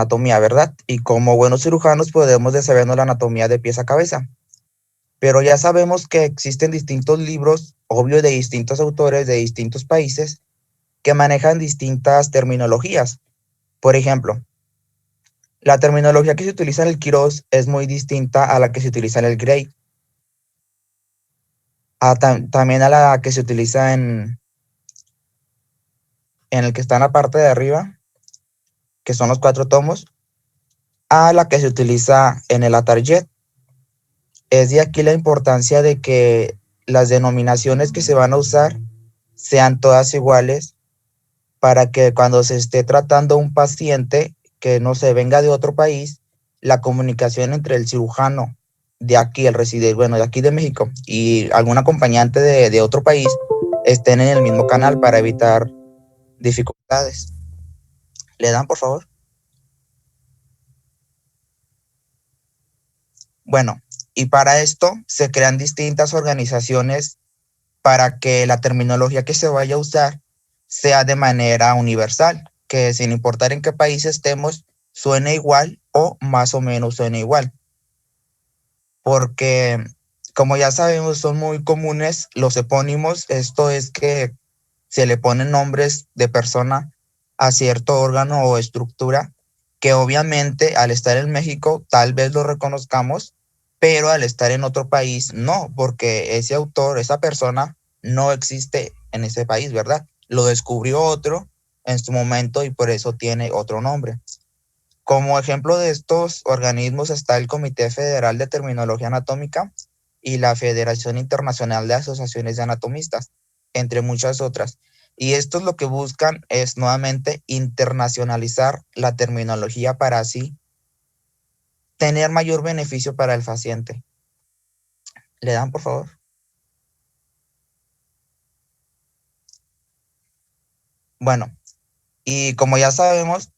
anatomía, ¿verdad? Y como buenos cirujanos podemos de sabernos la anatomía de pies a cabeza. Pero ya sabemos que existen distintos libros, obvio, de distintos autores de distintos países que manejan distintas terminologías. Por ejemplo, la terminología que se utiliza en el Quirós es muy distinta a la que se utiliza en el Gray, también a la que se utiliza en el que está en la parte de arriba, que son los 4 tomos, a la que se utiliza en el Atarjet. Es de aquí la importancia de que las denominaciones que se van a usar sean todas iguales para que cuando se esté tratando un paciente que no se venga de otro país, la comunicación entre el cirujano de aquí, el residente, bueno, de aquí de México, y algún acompañante de otro país estén en el mismo canal para evitar dificultades. ¿Le dan, por favor? Bueno, y para esto se crean distintas organizaciones para que la terminología que se vaya a usar sea de manera universal, que sin importar en qué país estemos, suene igual o más o menos suene igual. Porque, como ya sabemos, son muy comunes los epónimos. Esto es que se le ponen nombres de persona a cierto órgano o estructura que obviamente al estar en México tal vez lo reconozcamos, pero al estar en otro país no, porque ese autor, esa persona no existe en ese país, ¿verdad? Lo descubrió otro en su momento y por eso tiene otro nombre. Como ejemplo de estos organismos está el Comité Federal de Terminología Anatómica y la Federación Internacional de Asociaciones de Anatomistas, entre muchas otras. Y estos lo que buscan es nuevamente internacionalizar la terminología para así tener mayor beneficio para el paciente. ¿Le dan, por favor? Bueno, y como ya sabemos,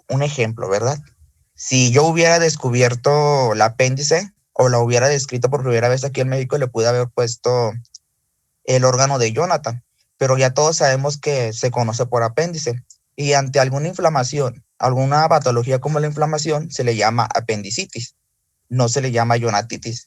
un ejemplo, ¿verdad? Si yo hubiera descubierto el apéndice o la hubiera descrito por primera vez aquí en México, le pude haber puesto el órgano de Jonathan, pero ya todos sabemos que se conoce por apéndice y ante alguna inflamación, alguna patología como la inflamación, se le llama apendicitis, no se le llama jonatitis.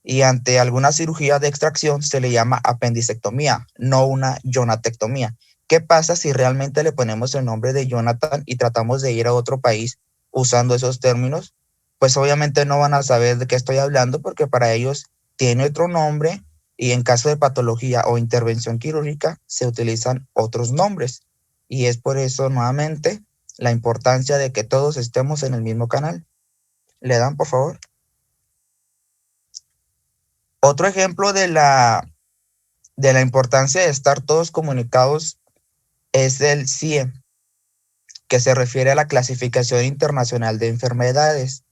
Y ante alguna cirugía de extracción se le llama apendicectomía, no una jonatectomía. ¿Qué pasa si realmente le ponemos el nombre de Jonathan y tratamos de ir a otro país usando esos términos? Pues obviamente no van a saber de qué estoy hablando porque para ellos tiene otro nombre y en caso de patología o intervención quirúrgica se utilizan otros nombres. Y es por eso nuevamente la importancia de que todos estemos en el mismo canal. ¿Le dan, por favor? Otro ejemplo de la importancia de estar todos comunicados es el CIE, que se refiere a la Clasificación Internacional de Enfermedades.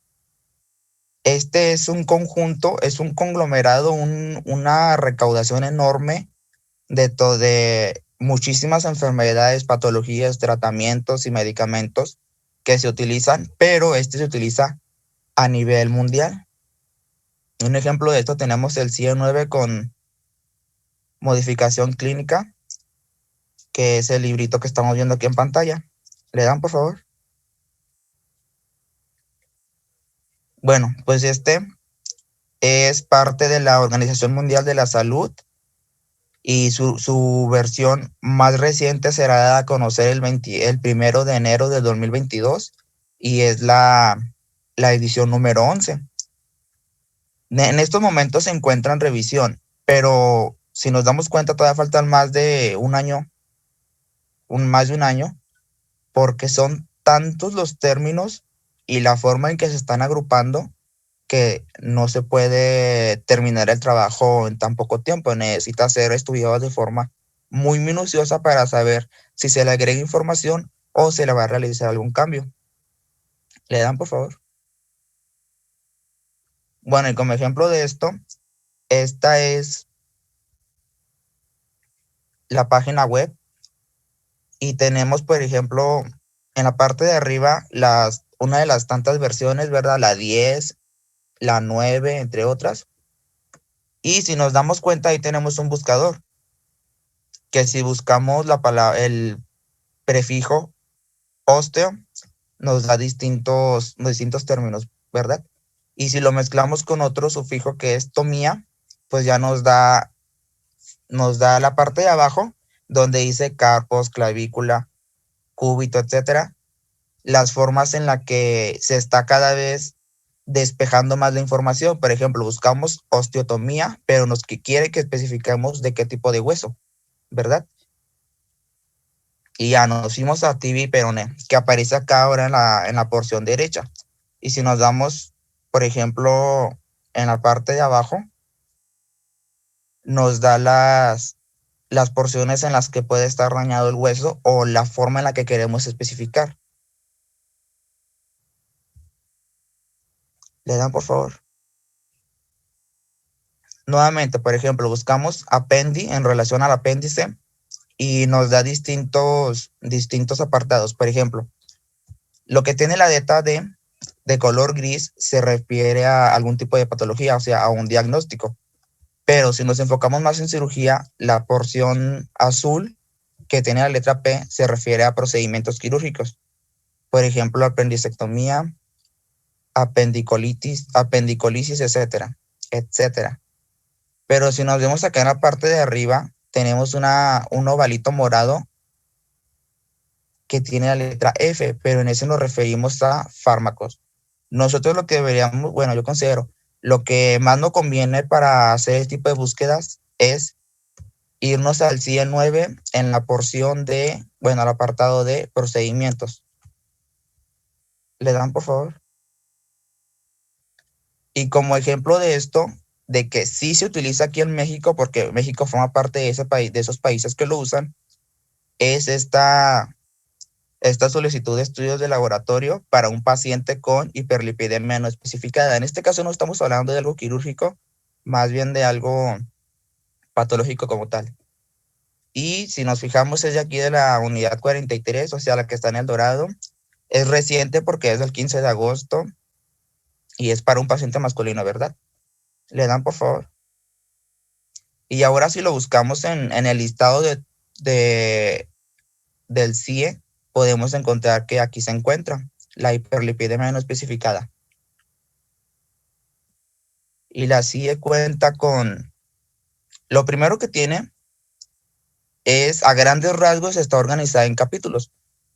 Este es un conjunto, es un conglomerado, una recaudación enorme de muchísimas enfermedades, patologías, tratamientos y medicamentos que se utilizan, pero este se utiliza a nivel mundial. Un ejemplo de esto tenemos el CIE 9 con modificación clínica, que es el librito que estamos viendo aquí en pantalla. ¿Le dan, por favor? Bueno, pues este es parte de la Organización Mundial de la Salud y su versión más reciente será dada a conocer el 1 de enero de 2022 y es la edición número 11. En estos momentos se encuentra en revisión, pero si nos damos cuenta todavía faltan más de un año, más de un año, porque son tantos los términos y la forma en que se están agrupando que no se puede terminar el trabajo en tan poco tiempo. Necesita ser estudiado de forma muy minuciosa para saber si se le agrega información o se le va a realizar algún cambio. ¿Le dan, por favor? Bueno, y como ejemplo de esto, esta es la página web y tenemos, por ejemplo, en la parte de arriba una de las tantas versiones, ¿verdad? La 10, la 9, entre otras. Y si nos damos cuenta, ahí tenemos un buscador, que si buscamos el prefijo ósteo, nos da distintos términos, ¿verdad? Y si lo mezclamos con otro sufijo que es tomía, pues ya nos da la parte de abajo, donde dice carpos, clavícula, cúbito, etcétera, las formas en las que se está cada vez despejando más la información. Por ejemplo, buscamos osteotomía, pero nos quiere que especifiquemos de qué tipo de hueso, ¿verdad? Y ya nos fuimos a tibia y peroné, que aparece acá ahora en la porción derecha. Y si nos damos, por ejemplo, en la parte de abajo, nos da las porciones en las que puede estar dañado el hueso o la forma en la que queremos especificar. Le dan, por favor. Nuevamente, por ejemplo, buscamos apendi en relación al apéndice y nos da distintos apartados. Por ejemplo, lo que tiene la letra D de color gris se refiere a algún tipo de patología, o sea, a un diagnóstico. Pero si nos enfocamos más en cirugía, la porción azul que tiene la letra P se refiere a procedimientos quirúrgicos. Por ejemplo, apendicectomía, apendicolisis, etcétera, etcétera. Pero si nos vemos acá en la parte de arriba, tenemos un ovalito morado que tiene la letra F, pero en ese nos referimos a fármacos. Nosotros lo que deberíamos, bueno, yo considero, lo que más nos conviene para hacer este tipo de búsquedas es irnos al CIE-9 en la porción de, bueno, al apartado de procedimientos. ¿Le dan, por favor? Y como ejemplo de esto, de que sí se utiliza aquí en México, porque México forma parte de ese país, de esos países que lo usan, es esta solicitud de estudios de laboratorio para un paciente con hiperlipidemia no especificada. En este caso no estamos hablando de algo quirúrgico, más bien de algo patológico como tal. Y si nos fijamos es de aquí de la unidad 43, o sea, la que está en El Dorado. Es reciente porque es del 15 de agosto y es para un paciente masculino, ¿verdad? Le dan, por favor. Y ahora si lo buscamos en el listado del CIE, podemos encontrar que aquí se encuentra la hiperlipidemia no especificada. Y la CIE cuenta con, lo primero que tiene es, a grandes rasgos, está organizada en capítulos.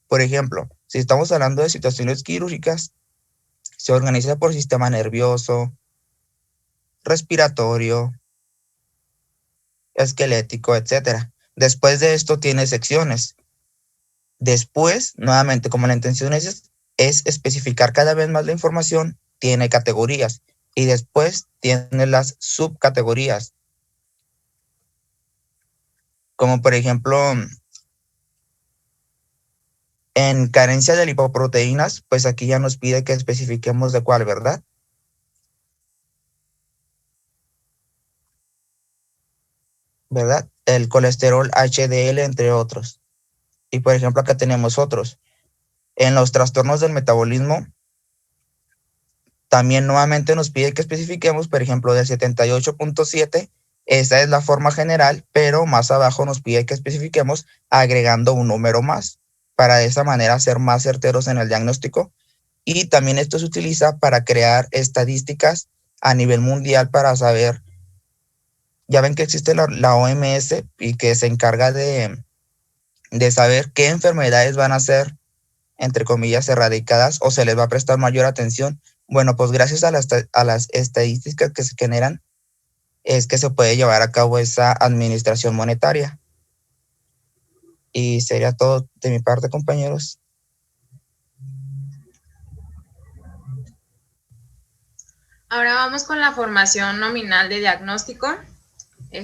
Por ejemplo, si estamos hablando de situaciones quirúrgicas, se organiza por sistema nervioso, respiratorio, esquelético, etcétera. Después de esto tiene secciones. Después, nuevamente, como la intención es especificar cada vez más la información, tiene categorías. Y después tiene las subcategorías, como por ejemplo, en carencia de lipoproteínas, pues aquí ya nos pide que especifiquemos de cuál, ¿verdad? ¿Verdad? El colesterol HDL, entre otros. Y por ejemplo, acá tenemos otros. En los trastornos del metabolismo, también nuevamente nos pide que especifiquemos, por ejemplo, del 78.7, esa es la forma general, pero más abajo nos pide que especifiquemos agregando un número más, para de esa manera ser más certeros en el diagnóstico. Y también esto se utiliza para crear estadísticas a nivel mundial para saber, ya ven que existe la OMS y que se encarga de saber qué enfermedades van a ser, entre comillas, erradicadas o se les va a prestar mayor atención. Bueno, pues gracias a las estadísticas que se generan es que se puede llevar a cabo esa administración monetaria. Y sería todo de mi parte, compañeros. Ahora vamos con la formación nominal de diagnóstico. Voy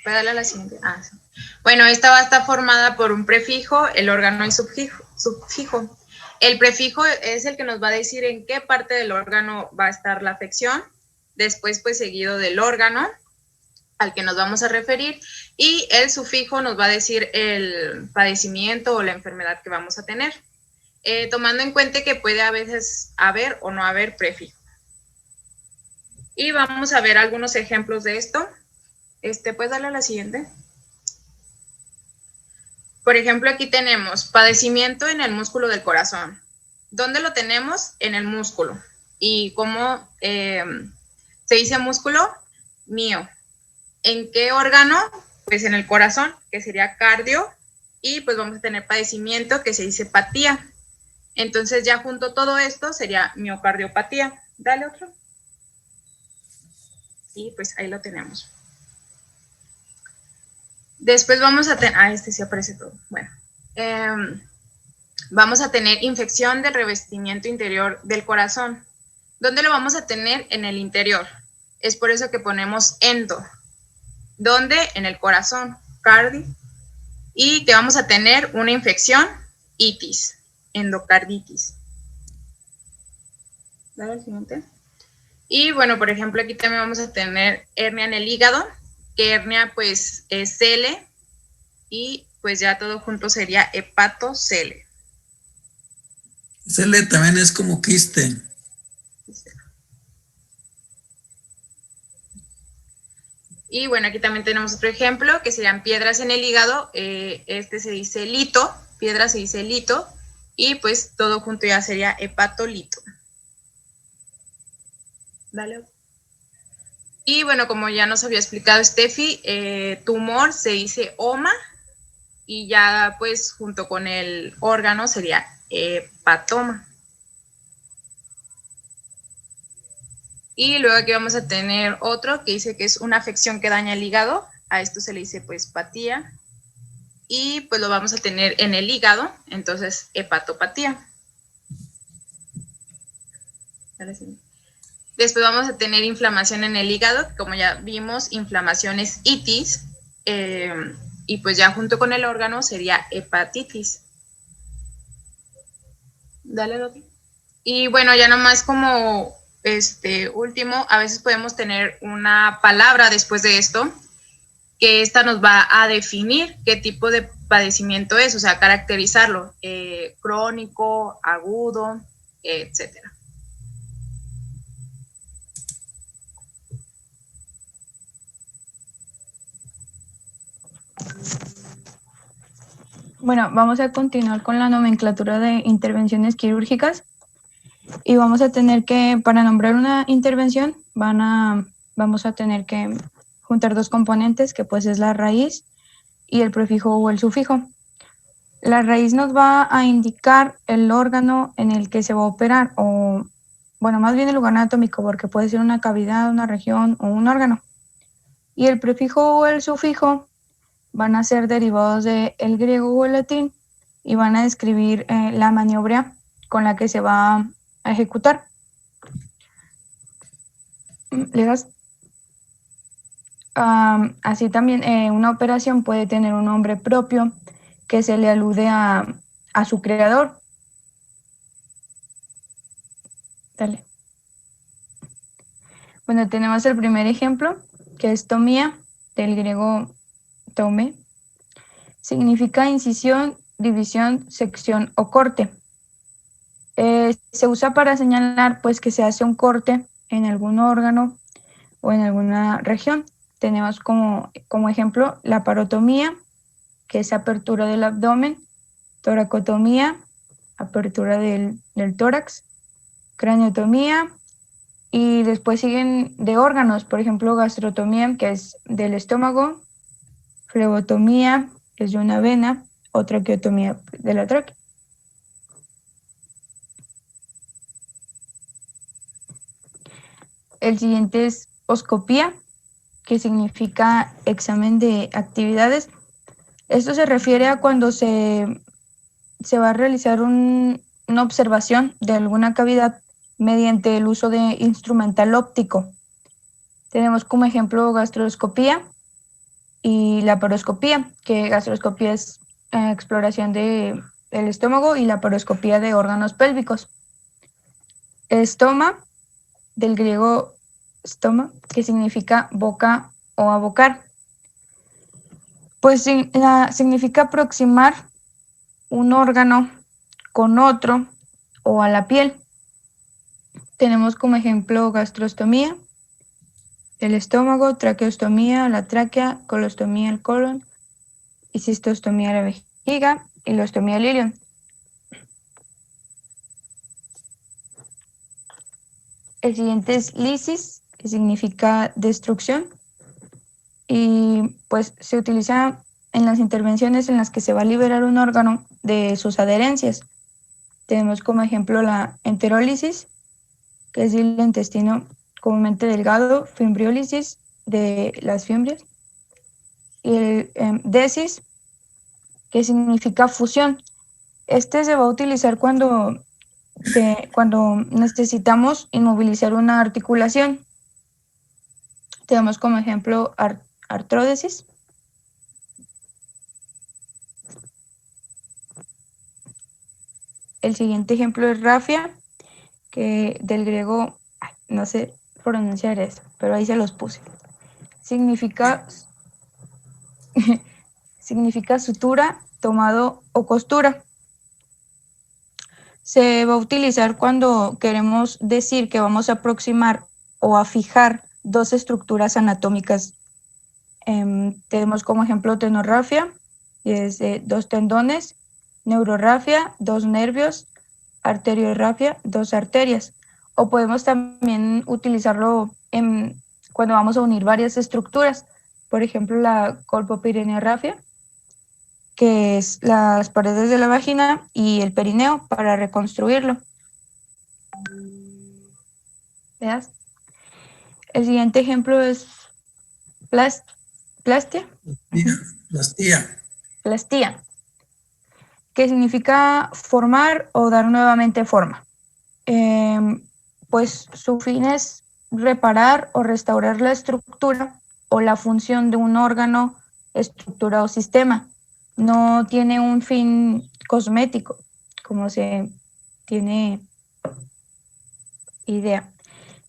a darle a la siguiente. Sí. Bueno, esta va a estar formada por un prefijo, el órgano y subfijo. El prefijo es el que nos va a decir en qué parte del órgano va a estar la afección, después pues seguido del órgano al que nos vamos a referir, y el sufijo nos va a decir el padecimiento o la enfermedad que vamos a tener, tomando en cuenta que puede a veces haber o no haber prefijo. Y vamos a ver algunos ejemplos de esto. ¿Puedes darle a la siguiente? Por ejemplo, aquí tenemos padecimiento en el músculo del corazón. ¿Dónde lo tenemos? En el músculo. ¿Y cómo se dice músculo? Mío. ¿En qué órgano? Pues en el corazón, que sería cardio, y pues vamos a tener padecimiento, que se dice patía. Entonces ya junto todo esto sería miocardiopatía. Dale otro. Y pues ahí lo tenemos. Después vamos a tener, este sí aparece todo. Bueno, vamos a tener infección del revestimiento interior del corazón. ¿Dónde lo vamos a tener? En el interior. Es por eso que ponemos endo. ¿Dónde? En el corazón, cardio. Y que vamos a tener una infección, itis, endocarditis. Dale al siguiente. Y bueno, por ejemplo, aquí también vamos a tener hernia en el hígado, que hernia pues es cele, y pues ya todo junto sería hepatocele. Cele también es como quiste. Y bueno, aquí también tenemos otro ejemplo, que serían piedras en el hígado. Este se dice lito, piedra se dice lito, y pues todo junto ya sería hepatolito. Dale. Y bueno, como ya nos había explicado Steffi, tumor se dice oma, y ya pues junto con el órgano sería hepatoma. Y luego aquí vamos a tener otro que dice que es una afección que daña el hígado. A esto se le dice pues patía. Y pues lo vamos a tener en el hígado, entonces hepatopatía. Después vamos a tener inflamación en el hígado, como ya vimos, inflamación es itis, y pues ya junto con el órgano sería hepatitis. Dale el otro. Y bueno, ya nomás como último, a veces podemos tener una palabra después de esto, que esta nos va a definir qué tipo de padecimiento es, o sea, caracterizarlo, crónico, agudo, etcétera. Bueno, vamos a continuar con la nomenclatura de intervenciones quirúrgicas y vamos a tener que, para nombrar una intervención, vamos a tener que juntar dos componentes, que pues es la raíz y el prefijo o el sufijo. La raíz nos va a indicar el órgano en el que se va a operar, o bueno, más bien el lugar anatómico, porque puede ser una cavidad, una región o un órgano. Y el prefijo o el sufijo van a ser derivados del griego o el latín y van a describir la maniobra con la que se va a ejecutar. ¿Le das? Así también una operación puede tener un nombre propio que se le alude a su creador. Dale. Bueno, tenemos el primer ejemplo, que es tomía, del griego tome. Significa incisión, división, sección o corte. Se usa para señalar pues que se hace un corte en algún órgano o en alguna región. Tenemos como ejemplo la parotomía, que es apertura del abdomen, toracotomía, apertura del tórax, craniotomía, y después siguen de órganos, por ejemplo gastrotomía, que es del estómago, flebotomía, que es de una vena, o traqueotomía de la tráquea. El siguiente es oscopía, que significa examen de actividades. Esto se refiere a cuando se va a realizar una observación de alguna cavidad mediante el uso de instrumental óptico. Tenemos como ejemplo gastroscopía y laparoscopía, que gastroscopía es exploración del estómago y laparoscopía de órganos pélvicos. Estoma, del griego stoma, que significa boca o abocar. Pues significa aproximar un órgano con otro o a la piel. Tenemos como ejemplo gastrostomía, el estómago, traqueostomía, la tráquea, colostomía, el colon, y cistostomía, la vejiga, y hilostomía, el ilion. El siguiente es lisis, que significa destrucción. Y pues se utiliza en las intervenciones en las que se va a liberar un órgano de sus adherencias. Tenemos como ejemplo la enterólisis, que es del intestino comúnmente delgado, fimbriólisis de las fimbrias, y el desis, que significa fusión. Este se va a utilizar cuando necesitamos inmovilizar una articulación. Tenemos como ejemplo artródesis. El siguiente ejemplo es rafia, que del griego, no sé pronunciar eso, pero ahí se los puse. Significa sutura, tomado o costura. Se va a utilizar cuando queremos decir que vamos a aproximar o a fijar dos estructuras anatómicas. Tenemos como ejemplo tenorrafia, que es dos tendones, neurorrafia, dos nervios, arteriorrafia, dos arterias. O podemos también utilizarlo cuando vamos a unir varias estructuras. Por ejemplo, la colpopireneorrafia, que es las paredes de la vagina y el perineo para reconstruirlo. ¿Veas? El siguiente ejemplo es plastia. Plastía, que significa formar o dar nuevamente forma. Pues su fin es reparar o restaurar la estructura o la función de un órgano, estructura o sistema. No tiene un fin cosmético, como se tiene idea.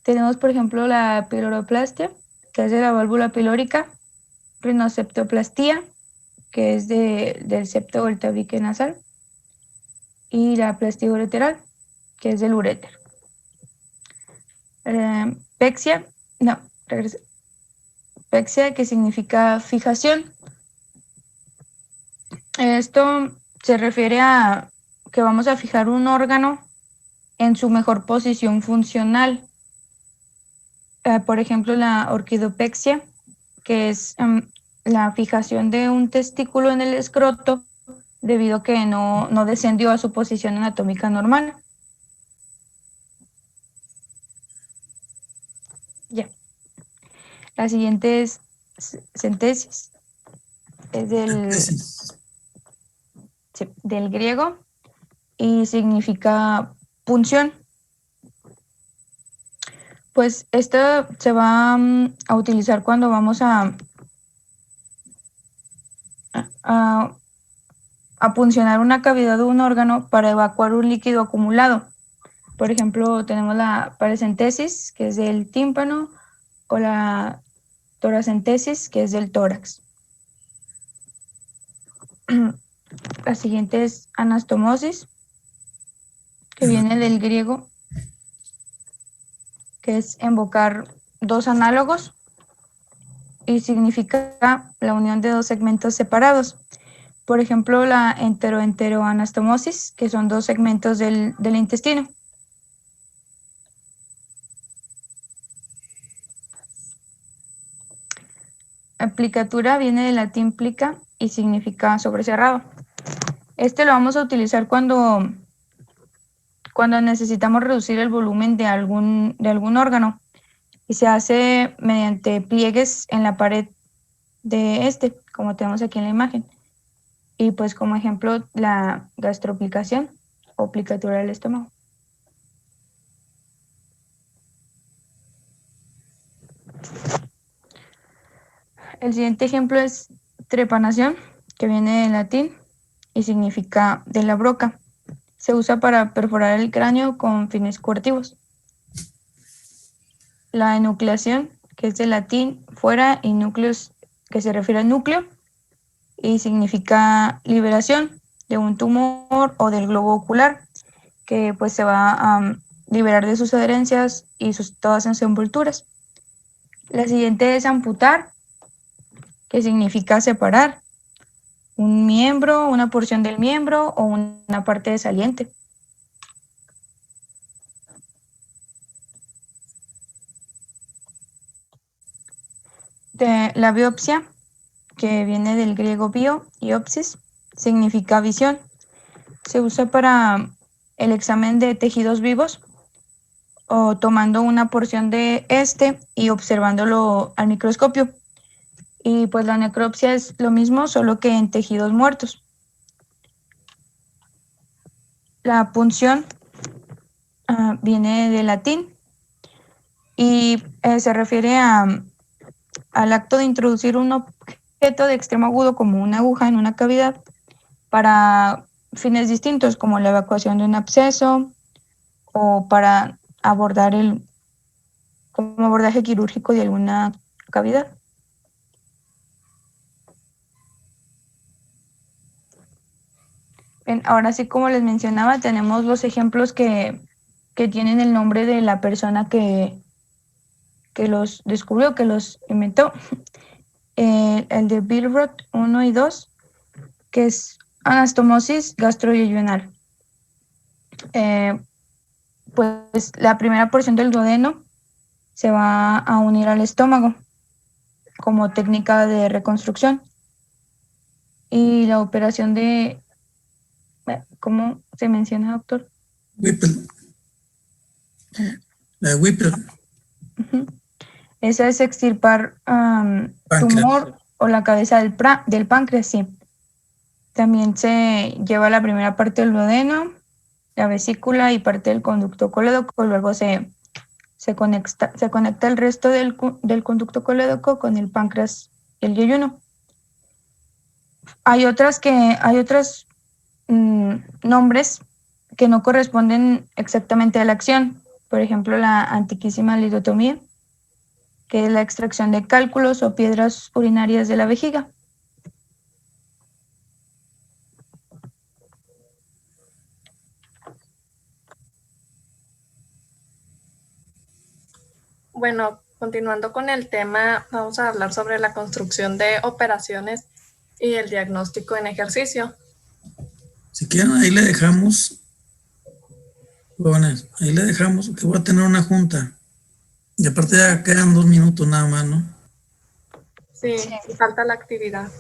Tenemos, por ejemplo, la piloroplastia, que es de la válvula pilórica, rinoceptoplastía, que es del septo o el tabique nasal, y la plastía ureteral, que es del uréter. Pexia, que significa fijación. Esto se refiere a que vamos a fijar un órgano en su mejor posición funcional. Por ejemplo, la orquidopexia, que es la fijación de un testículo en el escroto debido a que no descendió a su posición anatómica normal. Ya. La siguiente es centesis. Es del griego y significa punción. Pues esto se va a utilizar cuando vamos a puncionar una cavidad de un órgano para evacuar un líquido acumulado. Por ejemplo, tenemos la paracentesis, que es del tímpano, o la toracentesis, que es del tórax. La siguiente es anastomosis, que viene del griego, que es invocar dos análogos y significa la unión de dos segmentos separados. Por ejemplo, la enteroanastomosis, que son dos segmentos del intestino. Aplicatura viene del latín plica y significa sobrecerrado. Este lo vamos a utilizar cuando necesitamos reducir el volumen de algún órgano y se hace mediante pliegues en la pared de como tenemos aquí en la imagen. Y pues como ejemplo la gastroplicación o plicatura del estómago. El siguiente ejemplo es trepanación, que viene del latín y significa de la broca. Se usa para perforar el cráneo con fines curativos. La enucleación, que es del latín fuera, y núcleos, que se refiere al núcleo y significa liberación de un tumor o del globo ocular, que pues se va a liberar de sus adherencias y todas sus envolturas. La siguiente es amputar, que significa separar un miembro, una porción del miembro o una parte de saliente. La biopsia, que viene del griego bio y opsis, significa visión. Se usa para el examen de tejidos vivos o tomando una porción de este y observándolo al microscopio. Y pues la necropsia es lo mismo, solo que en tejidos muertos. La punción viene del latín y se refiere al acto de introducir un objeto de extremo agudo como una aguja en una cavidad para fines distintos, como la evacuación de un absceso o para abordar como abordaje quirúrgico de alguna cavidad. Bien, ahora sí, como les mencionaba, tenemos los ejemplos que tienen el nombre de la persona que los descubrió, que los inventó. El de Billroth 1 y 2, que es anastomosis gastroyeyunal. Pues la primera porción del duodeno se va a unir al estómago como técnica de reconstrucción. Y la operación de, ¿cómo se menciona, doctor? Whipple. La Whipple. Esa es extirpar tumor o la cabeza del páncreas, sí. También se lleva la primera parte del duodeno, la vesícula y parte del conducto colédoco, luego se conecta el resto del conducto colédoco con el páncreas y el yeyuno. Hay otros nombres que no corresponden exactamente a la acción. Por ejemplo, la antiquísima lidotomía, que es la extracción de cálculos o piedras urinarias de la vejiga. Bueno, continuando con el tema, vamos a hablar sobre la construcción de operaciones y el diagnóstico en ejercicio. Si quieren, ahí le dejamos, jóvenes, ahí le dejamos, que voy a tener una junta. Y aparte ya quedan 2 minutos nada más, ¿no? Sí, falta la actividad.